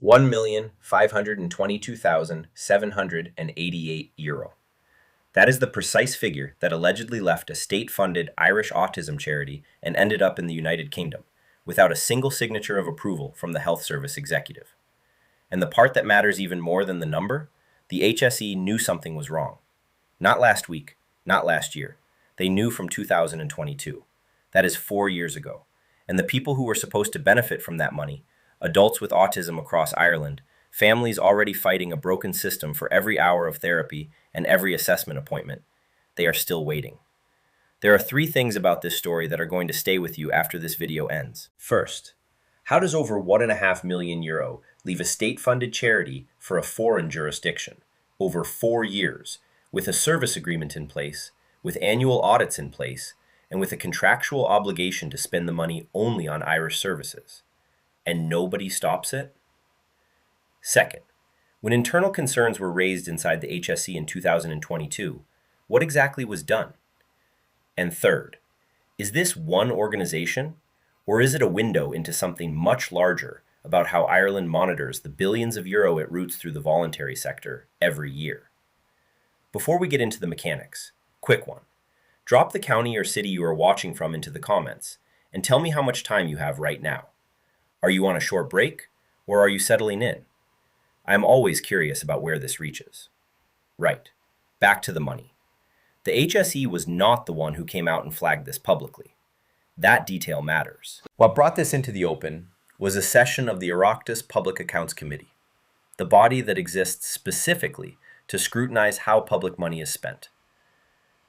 €1,522,788. That is the precise figure that allegedly left a state-funded Irish autism charity and ended up in the United Kingdom, without a single signature of approval from the Health Service executive. And the part that matters even more than the number, the H.S.E. knew something was wrong. Not last week, not last year. They knew from 2022. That is 4 years ago. And the people who were supposed to benefit from that money, adults with autism across Ireland, families already fighting a broken system for every hour of therapy and every assessment appointment, they are still waiting. There are 3 things about this story that are going to stay with you after this video ends. First, how does over €1.5 million leave a state-funded charity for a foreign jurisdiction, over 4 years, with a service agreement in place, with annual audits in place, and with a contractual obligation to spend the money only on Irish services? And nobody stops it? Second, when internal concerns were raised inside the H.S.E. in 2022, what exactly was done? And third, is this one organization, or is it a window into something much larger about how Ireland monitors the billions of euro it routes through the voluntary sector every year? Before we get into the mechanics, quick one. Drop the county or city you are watching from into the comments and tell me how much time you have right now. Are you on a short break, or are you settling in? I am always curious about where this reaches. Right, back to the money. The H.S.E. was not the one who came out and flagged this publicly. That detail matters. What brought this into the open was a session of the Oireachtas Public Accounts Committee, the body that exists specifically to scrutinize how public money is spent.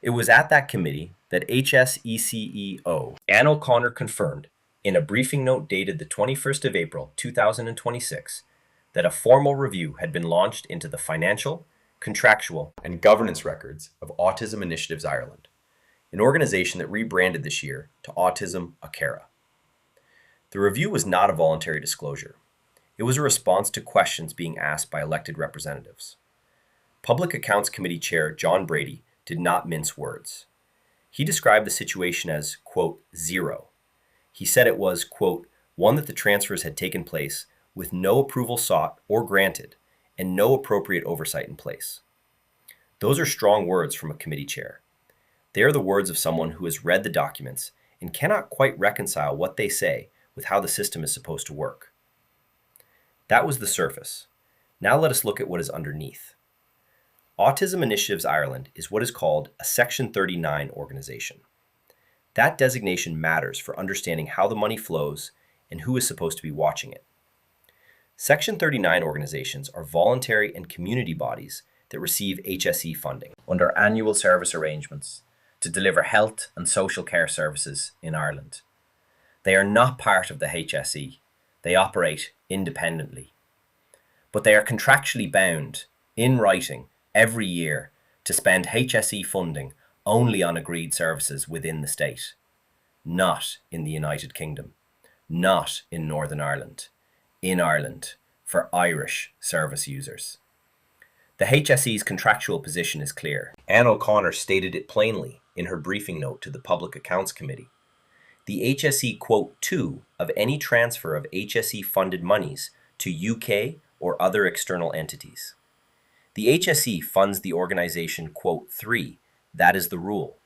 It was at that committee that H.S.E. CEO Anne O'Connor confirmed, in a briefing note dated the 21st of April 2026, that a formal review had been launched into the financial, contractual, and governance records of Autism Initiatives Ireland, an organization that rebranded this year to Autism A Chara. The review was not a voluntary disclosure. It was a response to questions being asked by elected representatives. Public Accounts Committee Chair John Brady did not mince words. He described the situation as, quote, zero. He said it was, quote, one that the transfers had taken place with no approval sought or granted, and no appropriate oversight in place. Those are strong words from a committee chair. They are the words of someone who has read the documents and cannot quite reconcile what they say with how the system is supposed to work. That was the surface. Now let us look at what is underneath. Autism Initiatives Ireland is what is called a Section 39 organization. That designation matters for understanding how the money flows and who is supposed to be watching it. Section 39 organizations are voluntary and community bodies that receive H.S.E. funding under annual service arrangements to deliver health and social care services in Ireland. They are not part of the H.S.E. They operate independently. But they are contractually bound, in writing, every year to spend H.S.E. funding only on agreed services within the state, not in the United Kingdom, not in Northern Ireland, in Ireland, for Irish service users. The H.S.E.'s contractual position is clear. Anne O'Connor stated it plainly in her briefing note to the Public Accounts Committee. The H.S.E. quote 2 of any transfer of H.S.E. funded monies to UK or other external entities. The H.S.E. funds the organization quote 3. That is the rule.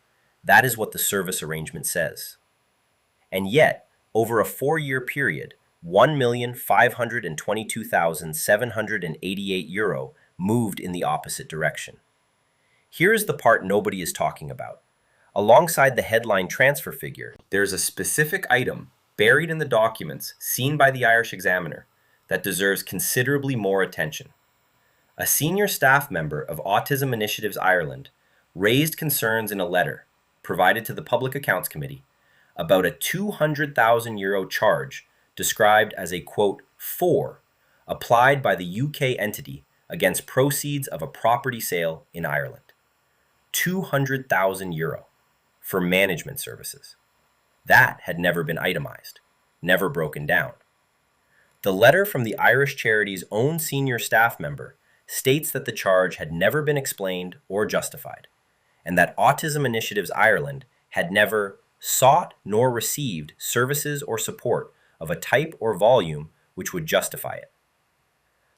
That is what the service arrangement says. And yet, over a 4-year period, €1,522,788 moved in the opposite direction. Here is the part nobody is talking about. Alongside the headline transfer figure, there's a specific item buried in the documents seen by the Irish Examiner that deserves considerably more attention. A senior staff member of Autism Initiatives Ireland raised concerns in a letter provided to the Public Accounts Committee about a €200,000 charge described as a, quote, 4, applied by the UK entity against proceeds of a property sale in Ireland. €200,000 for management services. That had never been itemized, never broken down. The letter from the Irish charity's own senior staff member states that the charge had never been explained or justified, and that Autism Initiatives Ireland had never sought nor received services or support of a type or volume which would justify it.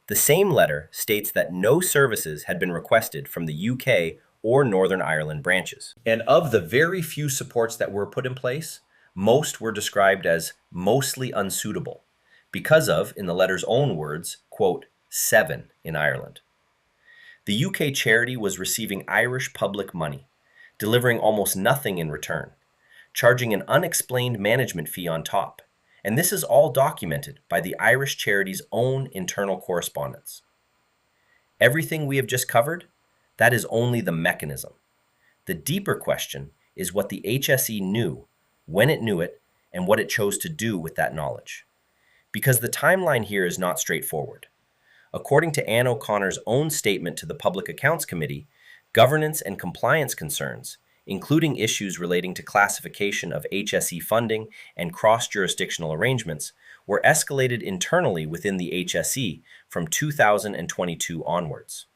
The same letter states that no services had been requested from the UK or Northern Ireland branches. And of the very few supports that were put in place, most were described as mostly unsuitable because of, in the letter's own words, quote, 7 in Ireland. The UK charity was receiving Irish public money, delivering almost nothing in return, charging an unexplained management fee on top, and this is all documented by the Irish charity's own internal correspondence. Everything we have just covered, that is only the mechanism. The deeper question is what the H.S.E. knew, when it knew it, and what it chose to do with that knowledge. Because the timeline here is not straightforward. According to Anne O'Connor's own statement to the Public Accounts Committee, governance and compliance concerns, including issues relating to classification of H.S.E. funding and cross-jurisdictional arrangements, were escalated internally within the H.S.E. from 2022 onwards.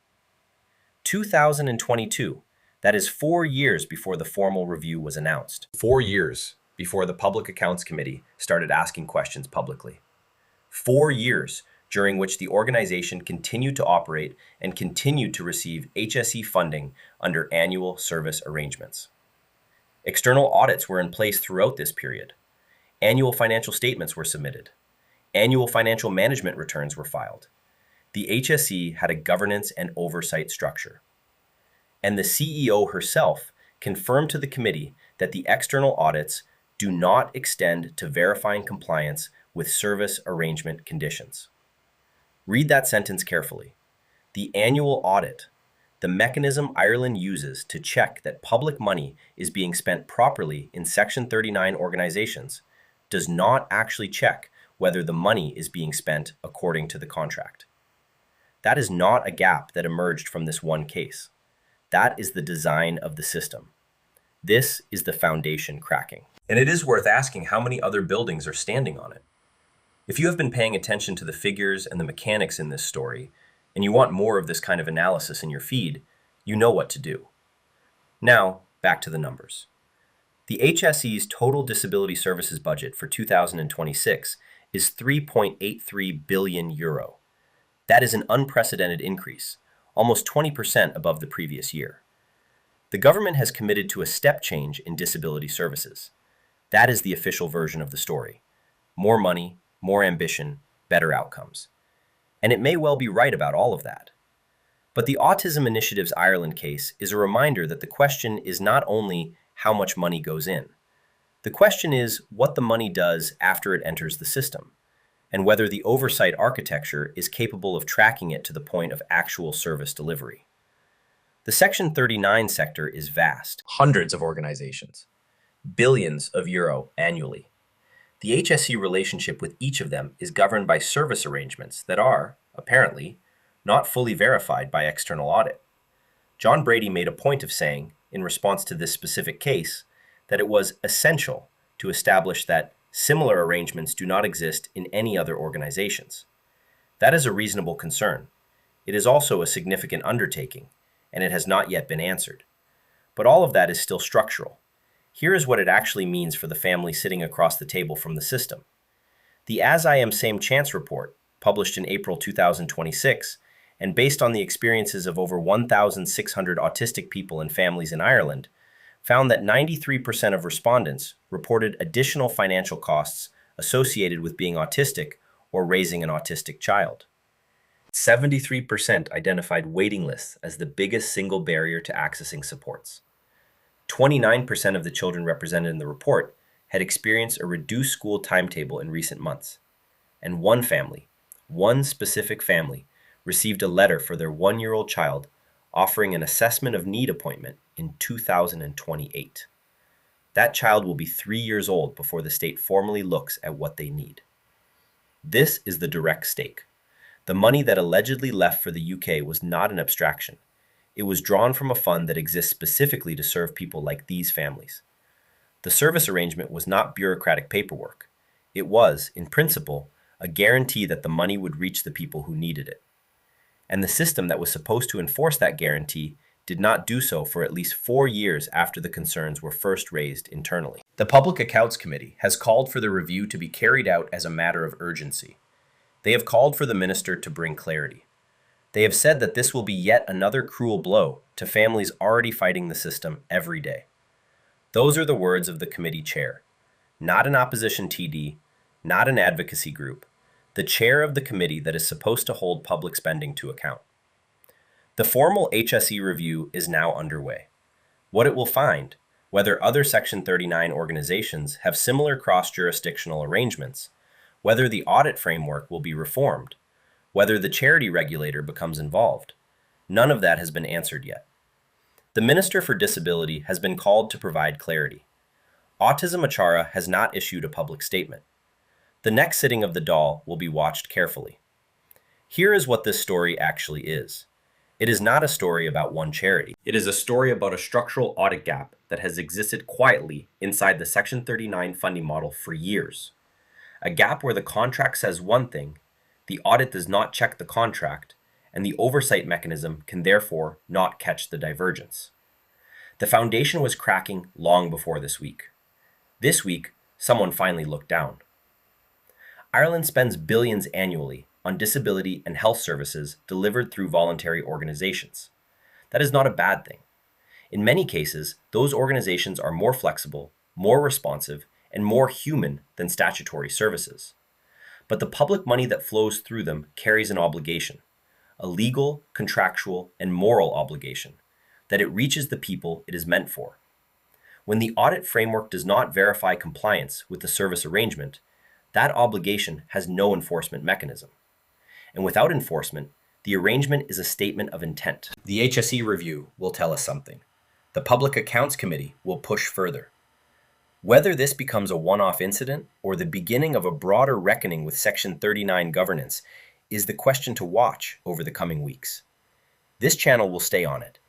2022, that is 4 years before the formal review was announced. 4 years before the Public Accounts Committee started asking questions publicly. 4 years during which the organization continued to operate and continued to receive H.S.E. funding under annual service arrangements. External audits were in place throughout this period. Annual financial statements were submitted. Annual financial management returns were filed. The H.S.E. had a governance and oversight structure. And the CEO herself confirmed to the committee that the external audits do not extend to verifying compliance with service arrangement conditions. Read that sentence carefully. The annual audit, the mechanism Ireland uses to check that public money is being spent properly in Section 39 organizations, does not actually check whether the money is being spent according to the contract. That is not a gap that emerged from this one case. That is the design of the system. This is the foundation cracking. And it is worth asking how many other buildings are standing on it. If you have been paying attention to the figures and the mechanics in this story, and you want more of this kind of analysis in your feed, you know what to do. Now, back to the numbers. The H.S.E.'s total disability services budget for 2026 is €3.83 billion. That is an unprecedented increase, almost 20% above the previous year. The government has committed to a step change in disability services. That is the official version of the story. More money, more ambition, better outcomes. And it may well be right about all of that. But the Autism Initiatives Ireland case is a reminder that the question is not only how much money goes in. The question is what the money does after it enters the system, and whether the oversight architecture is capable of tracking it to the point of actual service delivery. The Section 39 sector is vast, hundreds of organizations, billions of euro annually. The H.S.E. relationship with each of them is governed by service arrangements that are, apparently, not fully verified by external audit. John Brady made a point of saying, in response to this specific case, that it was essential to establish that similar arrangements do not exist in any other organizations. That is a reasonable concern. It is also a significant undertaking, and it has not yet been answered. But all of that is still structural. Here is what it actually means for the family sitting across the table from the system. The As I Am Same Chance report, published in April 2026, and based on the experiences of over 1,600 autistic people and families in Ireland, found that 93% of respondents reported additional financial costs associated with being autistic or raising an autistic child. 73% identified waiting lists as the biggest single barrier to accessing supports. 29% of the children represented in the report had experienced a reduced school timetable in recent months. And one family, one specific family, received a letter for their 1-year-old child offering an assessment of need appointment in 2028. That child will be 3 years old before the state formally looks at what they need. This is the direct stake. The money that allegedly left for the UK was not an abstraction. It was drawn from a fund that exists specifically to serve people like these families. The service arrangement was not bureaucratic paperwork. It was, in principle, a guarantee that the money would reach the people who needed it. And the system that was supposed to enforce that guarantee did not do so for at least 4 years after the concerns were first raised internally. The Public Accounts Committee has called for the review to be carried out as a matter of urgency. They have called for the minister to bring clarity. They have said that this will be yet another cruel blow to families already fighting the system every day. Those are the words of the committee chair, not an opposition TD, not an advocacy group, the chair of the committee that is supposed to hold public spending to account. The formal H.S.E. review is now underway. What it will find, whether other Section 39 organizations have similar cross-jurisdictional arrangements, whether the audit framework will be reformed, whether the charity regulator becomes involved, none of that has been answered yet. The Minister for Disability has been called to provide clarity. Autism A Chara has not issued a public statement. The next sitting of the DAL will be watched carefully. Here is what this story actually is. It is not a story about one charity. It is a story about a structural audit gap that has existed quietly inside the Section 39 funding model for years. A gap where the contract says one thing, the audit does not check the contract, and the oversight mechanism can therefore not catch the divergence. The foundation was cracking long before this week. This week, someone finally looked down. Ireland spends billions annually on disability and health services delivered through voluntary organizations. That is not a bad thing. In many cases, those organizations are more flexible, more responsive, and more human than statutory services. But the public money that flows through them carries an obligation, a legal, contractual, and moral obligation, that it reaches the people it is meant for. When the audit framework does not verify compliance with the service arrangement, that obligation has no enforcement mechanism. And without enforcement, the arrangement is a statement of intent. The H.S.E. review will tell us something. The Public Accounts Committee will push further. Whether this becomes a one-off incident or the beginning of a broader reckoning with Section 39 governance is the question to watch over the coming weeks. This channel will stay on it,